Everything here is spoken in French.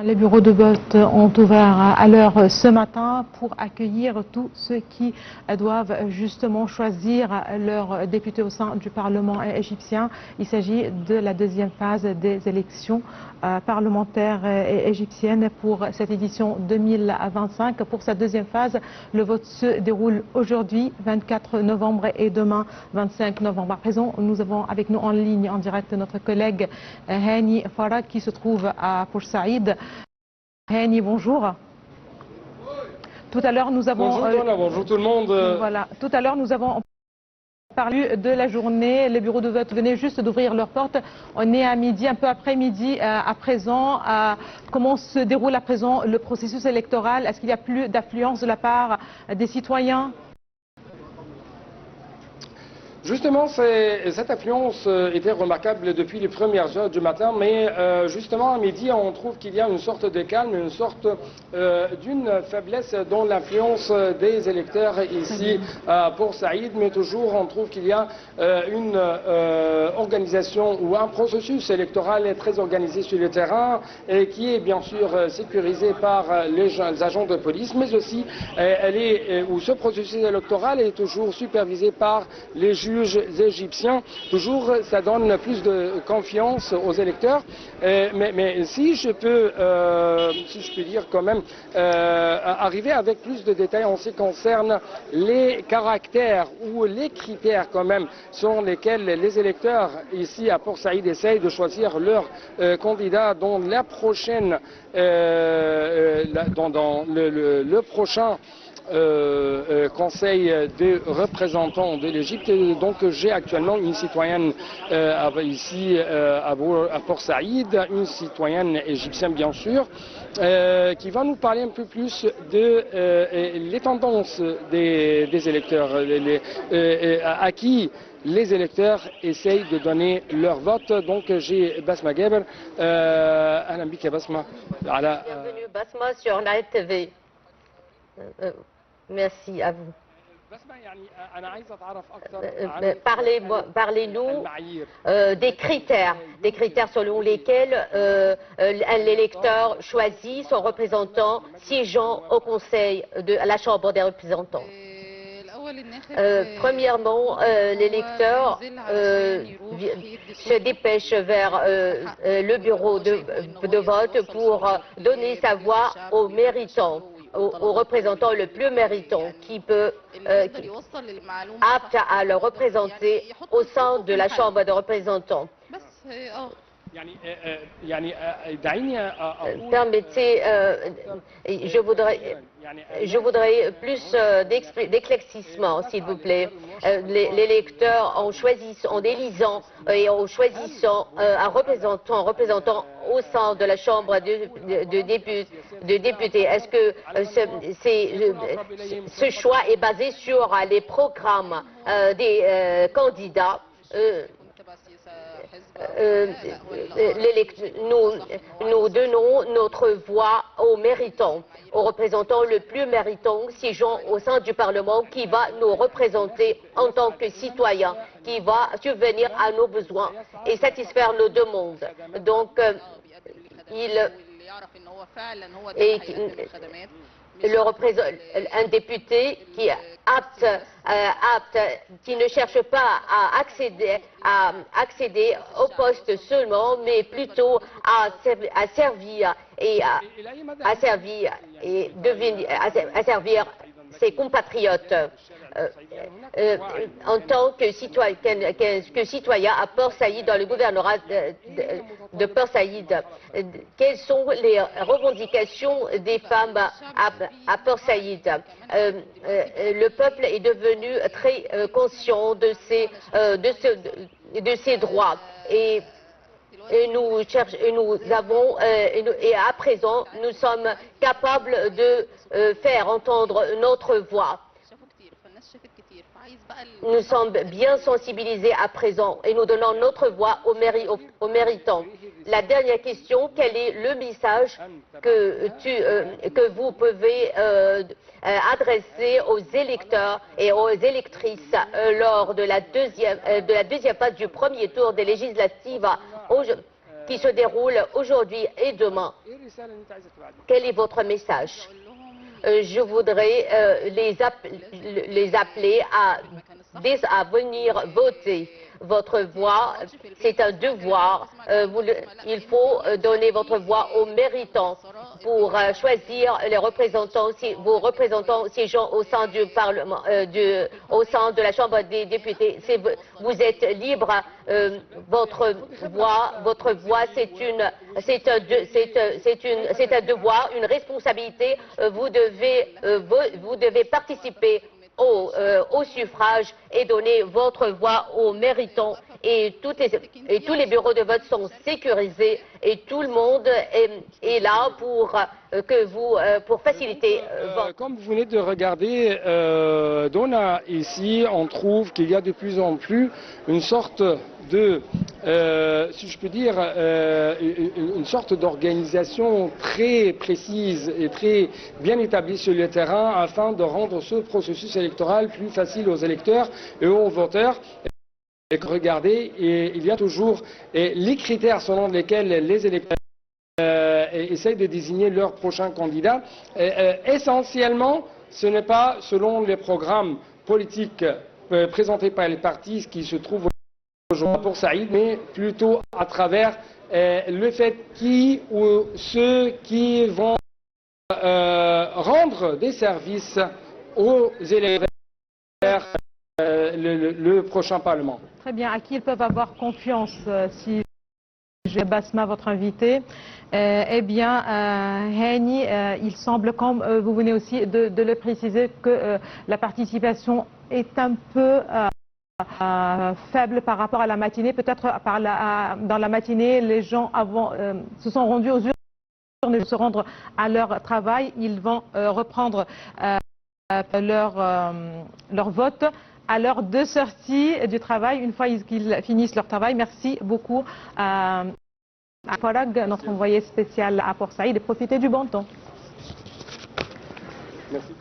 Les bureaux de vote ont ouvert à l'heure ce matin pour accueillir tous ceux qui doivent justement choisir leur député au sein du Parlement égyptien. Il s'agit de la deuxième phase des élections parlementaires égyptiennes pour cette édition 2025. Pour cette deuxième phase, le vote se déroule aujourd'hui, 24 novembre, et demain, 25 novembre. À présent, nous avons avec nous en ligne, en direct, notre collègue Hani Farag qui se trouve à Port Saïd. Hani, bonjour. Tout à l'heure, nous avons... Bonjour, bonjour tout le monde. Voilà. Tout à l'heure, nous avons parlé de la journée. Les bureaux de vote venaient juste d'ouvrir leurs portes. On est à midi, un peu après midi à présent. Comment se déroule à présent le processus électoral? Est-ce qu'il y a plus d'affluence de la part des citoyens? Justement, cette affluence était remarquable depuis les premières heures du matin, mais justement à midi, on trouve qu'il y a une sorte de calme, une sorte d'une faiblesse dans l'influence des électeurs ici à Port Saïd, mais toujours on trouve qu'il y a une organisation ou un processus électoral très organisé sur le terrain et qui est bien sûr sécurisé par les agents de police, mais aussi ce processus électoral est toujours supervisé par les juges égyptiens. Toujours, ça donne plus de confiance aux électeurs. Mais si je peux dire quand même, arriver avec plus de détails en ce qui concerne les caractères ou les critères quand même sur lesquels les électeurs ici à Port Saïd essayent de choisir leur candidat dans la prochaine, dans le prochain Conseil des représentants de l'Égypte. Donc j'ai actuellement une citoyenne ici à Port Saïd, une citoyenne égyptienne bien sûr, qui va nous parler un peu plus de les tendances des électeurs, à qui les électeurs essayent de donner leur vote. Donc j'ai Basma Geber. Bienvenue Basma sur Night TV. Merci à vous. Parlez-nous des critères selon lesquels l'électeur choisit son représentant siégeant au Conseil à la Chambre des représentants. Premièrement, l'électeur se dépêche vers le bureau de vote pour donner sa voix au méritant, au représentant le plus méritant, apte à le représenter au sein de la Chambre des représentants. Permettez, je voudrais plus d'éclaircissement, s'il vous plaît. L'électeur, en élisant et en choisissant un représentant au sein de la Chambre de députés, est-ce que ce choix est basé sur les programmes des candidats? Nous donnons notre voix au méritant, au représentant le plus méritant siégeant au sein du Parlement, qui va nous représenter en tant que citoyens, qui va subvenir à nos besoins et satisfaire nos demandes. Donc, un député qui est apte, qui ne cherche pas à accéder au poste seulement, mais plutôt à servir ses compatriotes. En tant que citoyen à Port Saïd, dans le gouvernorat de Port Saïd, quelles sont les revendications des femmes à Port Saïd? Le peuple est devenu très conscient de ses droits et à présent, nous sommes capables de faire entendre notre voix. Nous sommes bien sensibilisés à présent et nous donnons notre voix aux méritants. La dernière question, quel est le message que vous pouvez adresser aux électeurs et aux électrices lors de la deuxième phase du premier tour des législatives qui se déroule aujourd'hui et demain. Quel est votre message? Je voudrais les appeler à venir voter. Votre voix, c'est un devoir. Il faut donner votre voix aux méritants pour choisir les représentants, vos représentants siégeant au sein du Parlement, au sein de la Chambre des députés. Vous êtes libre. Votre voix, c'est un devoir, une responsabilité. Vous devez participer au suffrage et donner votre voix aux méritants. Et tous les bureaux de vote sont sécurisés et tout le monde est là pour faciliter votre... Comme vous venez de regarder, Donna, ici, on trouve qu'il y a de plus en plus une sorte de, si je peux dire, une sorte d'organisation très précise et très bien établie sur le terrain afin de rendre ce processus électoral plus facile aux électeurs et aux voteurs. Et regardez, il y a toujours les critères selon lesquels les électeurs essayent de désigner leur prochain candidat. Essentiellement, ce n'est pas selon les programmes politiques présentés par les partis qui se trouvent aujourd'hui pour Saïd, mais plutôt à travers le fait qui ou ceux qui vont rendre des services aux électeurs le prochain Parlement. Très bien. À qui ils peuvent avoir confiance si j'ai Basma, votre invité? Eh bien, Hani, il semble, comme vous venez aussi de le préciser, que la participation est un peu faible par rapport à la matinée. Peut-être dans la matinée, les gens se sont rendus aux urnes de se rendre à leur travail. Ils vont reprendre leur vote à l'heure de sortie du travail, une fois qu'ils finissent leur travail. Merci beaucoup à Farag, notre envoyé spécial à Port Saïd, et profitez du bon temps. Merci.